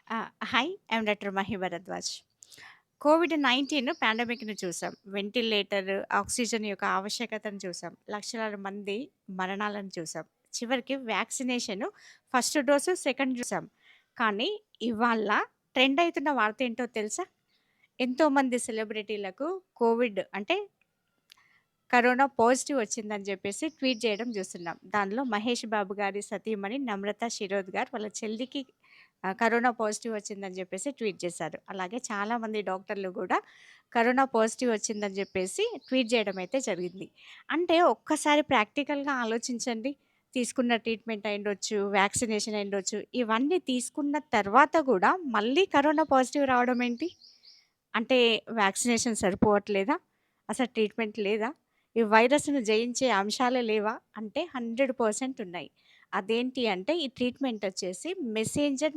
Hi. I'm doctor Mahi Bharadwaj. కోవిడ్-19 పాండమిక్‌ని చూసాం. వెంటిలేటర్, ఆక్సిజన్ యొక్క ఆవశ్యకతను చూసాం. లక్షలాది మంది మరణాలను చూసాం. చివరికి వ్యాక్సినేషను ఫస్ట్ డోసు, సెకండ్ చూసాం. కానీ ఇవాళ ట్రెండ్ అయితున్న వార్త ఏంటో తెలుసా? ఎంతోమంది సెలబ్రిటీలకు కోవిడ్ అంటే కరోనా పాజిటివ్ వచ్చిందని జెప్పేసి ట్వీట్ జేయడం జూస్తున్నాం. దానిలో మహేష్ బాబు గారి సతీమణి నమ్రత శిరోద్ గారు వాళ్ళ చెల్లికి కరోనా పాజిటివ్ వచ్చిందని జెప్పేసి ట్వీట్ చేశారు. అలాగే చాలామంది డాక్టర్లు గూడా కరోనా పాజిటివ్ వచ్చిందని జెప్పేసి ట్వీట్ జేయడం అయితే జరిగింది. అంటే ఒక్కసారి ప్రాక్టికల్‌గా ఆలోచించండి. తీసుకున్న ట్రీట్మెంట్ అయ్యుండొచ్చు, వ్యాక్సినేషన్ అయ్యుండొచ్చు. ఇవన్నీ తీసుకున్న తర్వాత గూడా మళ్ళీ కరోనా పాజిటివ్ రావడం ఏంటి? అంటే వ్యాక్సినేషన్ సరిపోవట్లేదా? అసలు ట్రీట్మెంట్ లేదా? ఈ వైరస్‌ను జయించే అంశాలే లేవా? అంటే 100% ఉన్నాయి. అదేంటి అంటే ఈ ట్రీట్మెంట్ వచ్చేసి మెసెంజర్